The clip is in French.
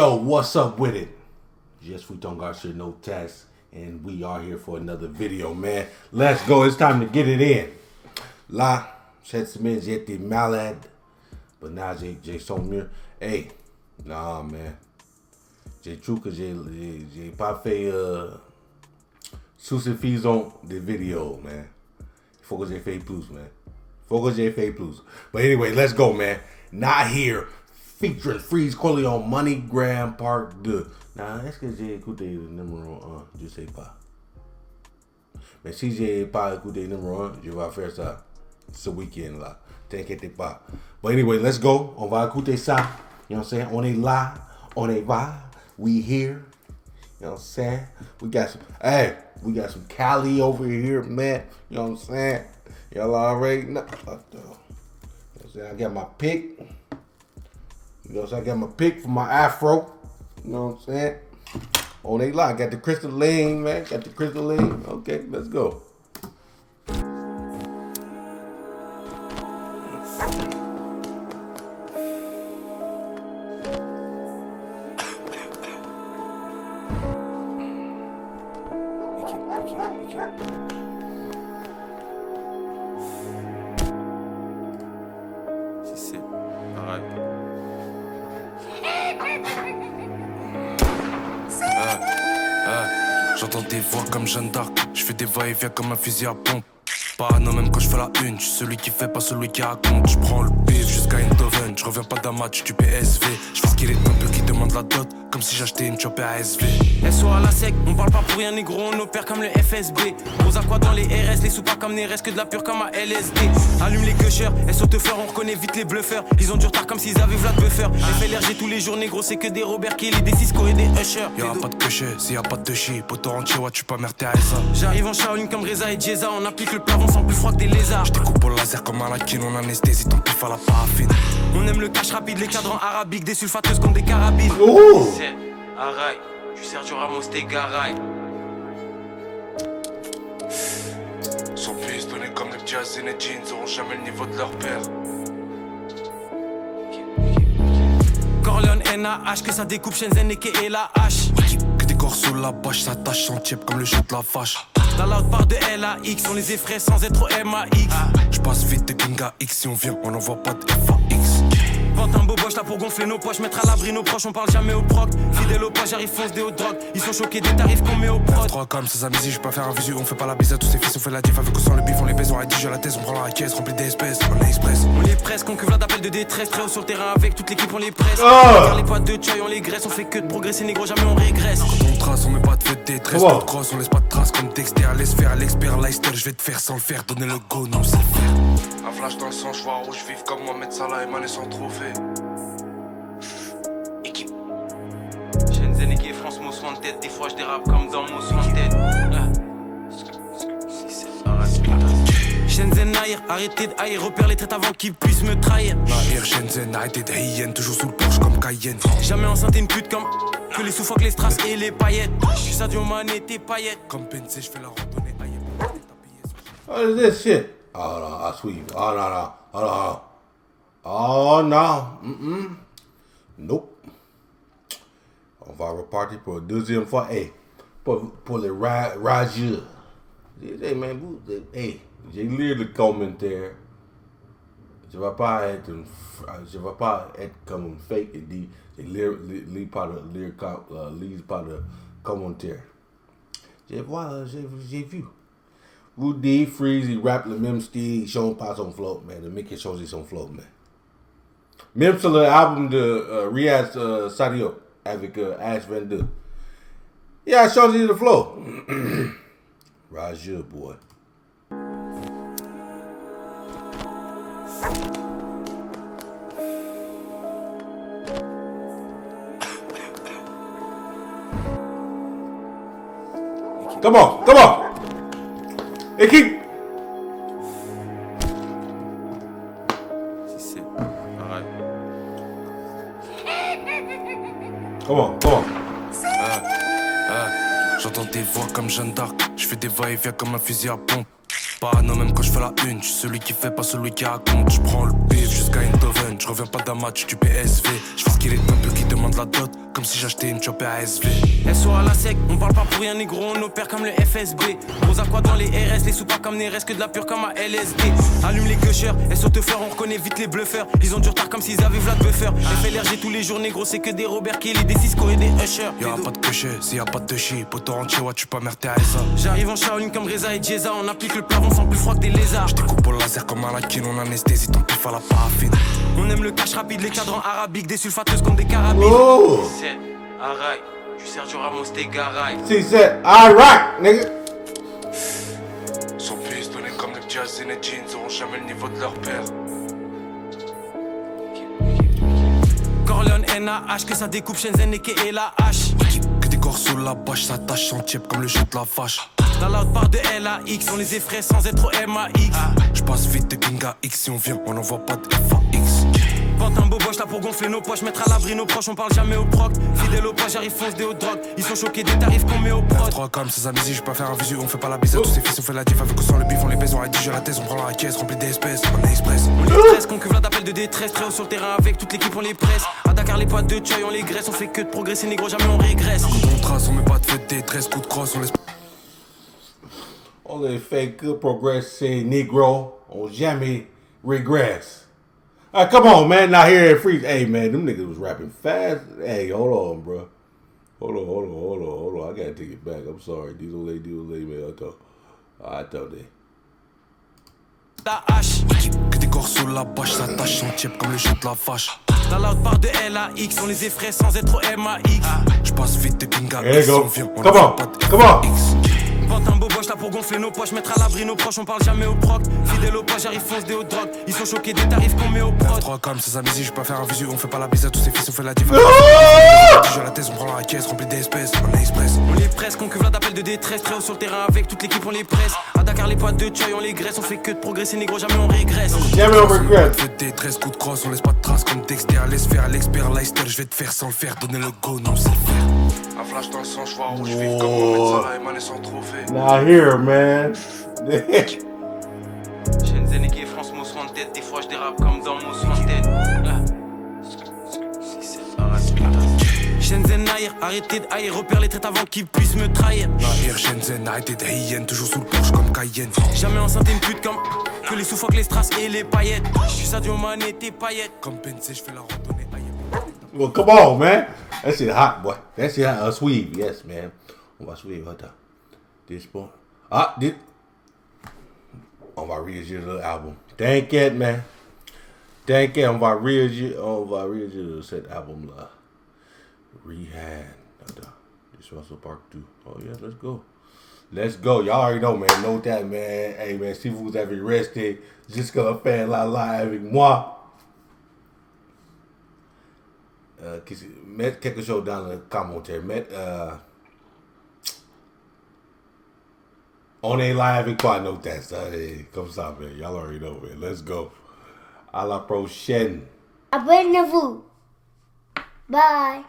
Yo, what's up with it? Just we don't got shit, no test, and we are here for another video, man. Let's go, it's time to get it in. Là, cette semaine, j'étais malade, but now j'ai son mieux. Hey, nah, man. J'ai trouvé que j'ai pas fait suffisant de vidéos, man. Il faut que j'ai fait plus, man. But anyway, let's go, man. Not Here, featuring Freeze Corleone, MoneyGram Part 2. Nah, est-ce que j'ai écouté le numéro 1? Je sais pas. Mais si j'ai pas écouté le numéro 1, je vais faire ça ce week-end là. T'inquiète pas. But anyway, let's go. On va écouter ça. You know what I'm saying? On est là. On est là. We here. You know what I'm saying? We got some Cali over here, man. You know what I'm saying? Y'all already know. I got my pick. You know, so I got my pick for my afro. You know what I'm saying? On they line. Got the crystalline, man. Okay, let's go. J'entends des voix comme Jeanne d'Arc, je fais des va-et-vient comme un fusil à pompe. Parano même quand je fais la une, je suis celui qui fait pas celui qui raconte. Je prends le bif jusqu'à Eindhoven, je reviens pas d'un match du PSV. Je fais qu'il est un peu qui demande la dot, comme si j'achetais une chopée à SV. SO à la sec, on parle pas pour rien négro, on opère comme le FSB. Rose à quoi dans les RS, les sous pas comme Neres, que de la pure comme à LSD. Allume les gushers, SO te faire, on reconnaît vite les bluffeurs. Ils ont du retard comme s'ils avaient Vlad Buffer. J'ai fait l'RG tous les jours négro, c'est que des Robert Kelly, des Cisco et des Usher. Y'aura pas de cocher, s'il y a pas de chi, poto entier, ouais tu peux merder à ça. J'arrive en Shaolin comme Reza et Jeza, on applique le plafond sans plus froid que des lézards. J'découpe au laser comme Anakin, on anesthésie ton pif à la paraffine. On aime le cash rapide, les cadrans arabiques, des sulfateuses comme des carabines. Ooh. C'est Araï, du Sergio Ramos t'es Garay. Son fils donné comme les petits Zinedine, ils auront jamais le niveau de leur père. Corleone NAH, que ça découpe Shenzhen et la hache. Que des corps sous la bâche, ça tâche sans tiep comme le chat de la vache. La loud part de LAX, on les effraie sans être au MAX. J'passe vite de Ginga X, si on vient, on n'envoie pas de FAX. Vente un beau boche là pour gonfler nos poches, mettre à l'abri nos proches, on parle jamais au proc. Fidèle au pas, j'arrive fonce des hauts drogues. Ils sont choqués des tarifs qu'on met au prod. 3 comme ces amis, je peux faire un visu, on fait pas la bise à tous ces fils, on fait la diff avec ou sans le bif, on les baise, on rédige à la thèse, on prend la caisse, remplie d'espèces, on est express. On les presse, qu'on cuve d'appel de détresse, très haut sur le terrain avec toute l'équipe, on les presse. Car les potes de choy, on les graisse, on fait que de progresser négro, jamais on régresse. Quand on trace, on met pas de feu de détresse, pas de cross, on laisse pas de traces comme Dexter, laisse faire l'expert, Leicester, je vais te faire sans le faire, donner le go, non c'est faire. Un flash dans le sang, je vois rouge, vive comme Mohamed Salah et Mané sans trophée. Shenzhen et France, Most Wanted, des fois je dérape comme dans Most Wanted. Shenzhen Nair, arrêtez de haïr, repère les traites avant qu'ils puissent me trahir. Nair, Shenzhen, arrêtez de hyène, toujours sous le Porsche comme Cayenne. Jamais enceinte une pute comme que les sous-focs, les strass et les paillettes. J'suis Sadio Mané, tes paillettes. Comme Benzé, j'fais la randonnée aïe. What is this shit? Oh no, I sweet. Oh no. Oh no. Nope. On va repartir pour la deuxième fois. Hey, pour le rageux. Hey man, hey, j'ai lu le commentaire. Je vais pas être comme un fake et dire, lis pas le commentaire. J'ai vu. Woody, Freeze, il rappe le même style, il change pas son flow, man. Le mec, il change son flow, man. Même sur l'album de Riaz Sadio avec Ash 22. Il a changé le flow. Rajah, boy. Come on. Hey, keep. Come on. J'entends des voix comme Jeanne d'Arc, je fais des va-et-vient comme un fusil à pompe. Parano même quand je fais la une, je suis celui qui fait pas celui qui raconte. Je prends le bif jusqu'à Eindhoven, je reviens pas d'un match du PSV. Je fais ce qu'il est un peu qui demande demande la dot, comme si j'achetais une chopée à SV. SO à la sec, on parle pas pour rien négro, on opère comme le FSB. Rose à quoi dans les RS, les sous pas comme Neres, que de la pure comme à LSD. Allume les gushers, elles sont te faire, on reconnaît vite les bluffeurs. Ils ont du retard comme s'ils avaient Vlad Buffer. FLRG tous les jours négro, c'est que des Robert Kelly, des Cisco et des Usher. Y'a pas de cocher, s'il y a pas de chi, poto entier, ouais, tu pas merde, t'es à ça. J'arrive en Shaolin comme Reza et Jeza, on applique le plafond sans plus froid que des lézards. J'découpe au laser comme un lakin, on anesthésie ton pif à la paraffine. On aime le cash rapide, les cadrans arabiques, des sulfateuses comme des carabines. Oh! C'est Arai, tu Sergio Ramos, t'es Garay. She said, alright, nigga. Sont pistonnés comme les Jazz et les Jeans, auront jamais le niveau de leur père. Corleone NAH, que ça découpe Shenzhen et la hache. Que des corps sous la bâche, ça tâche sans tiep comme le jeu de la vache. La loud part de LAX, on les effraie sans être au MAX. J'passe vite de Ginga X, si on vient, on envoie pas de FAX. Porte un beau boche là pour gonfler nos poches, mettre à l'abri nos proches, on parle jamais au proc. Fidèle au pas, j'arrive fonce des hauts drogues. Ils sont choqués des tarifs qu'on met au prod. 3 comme ces amis, je peux pas faire un visu, on fait pas la bise à tous ces fils, on fait la diff avec ou sans le bif, on les baise, on rédige la thèse, on prend la caisse, remplie d'espèces, on est express. On les presse, qu'on cuve d'appel de détresse, très haut sur le terrain avec toute l'équipe, on les presse. À Dakar, les potes de Choy, on les graisse, on fait que de progresser, négro, jamais on régresse. Quand on trace, on met pas de fête détresse, coup de crosse, on laisse. On les fait que progresser, Negro. On jamais regress. All right, come on, man. Not here at Freeze. Hey, man, them niggas was rapping fast. Hey, hold on, bro. Hold on. I gotta take it back. I'm sorry. Désolé, man. Attendez. La hache. Que des corps sous la bâche, ça tâche sans tiep comme le jeu de la vache. La loud part de LAX, on les effraie sans être au MAX. J'passe vite de Ginga There X, you on go. vient, on Come envoie on. pas de Come on. FAX. Porte un beau boche là pour gonfler nos poches, mettre à l'abri nos proches, on parle jamais au proc. Fidèle au pas, j'arrive fonce des hauts drogues. Ils sont choqués des tarifs qu'on met au prod. 3 comme ces amis, je peux pas faire un visu, on fait pas la bise à tous ces fils, on fait la diff. Je la thèse, on prend la caisse, remplie d'espèces, on est express. On les presse, qu'on cuve d'appel de détresse, très haut sur le terrain avec toute l'équipe, on les presse. À Dakar, les potes de Choy, on les graisse, on fait que de progresser, négro, jamais on régresse. Jamais on regrette. Faites des tresses, coups de crosse, on laisse pas de traces comme Dexter, laisse faire l'expert Leicester, je vais te faire sans le faire, donner le go, non c'est le faire. Un flash dans le sang, je vois où je vis comme Mohamed Salah et Mané sans trophée. Not here, man. Shenzhen et France, mot soin de tête, des fois je dérape comme dans mon soin de tête. Shenzhen Nair, arrêtez de haïr, repère les traites avant qu'ils puissent me trahir. Nahir, Shenzhen, arrêtez de hyène, toujours sous le porche comme Cayenne. Jamais enceinte une pute comme que les sous-focs, les strass et les paillettes. J'suis Sadio Mané, tes paillettes. Comme Pensé, je fais la randonnée aïe. Well, come on, man. That shit hot, boy. That shit hot. Sweet, yes, man. On va suivre, attends. This point. On va réagir à l'album. T'inquiète, man. T'inquiète, on va réagir à cet album-là. Rehab. Attends. This Russell Park 2. Oh, yeah, let's go. Let's go. Y'all already know, man. Know that, man. Hey, man, si vous avez resté jusqu'à la fin de la live avec moi, mettez quelque chose dans le commentaire. On est live avec quoi? Note that, ça. Hey, comme ça, man. Y'all already know, man. Let's go. À la prochaine. Abonnez-vous. Bye.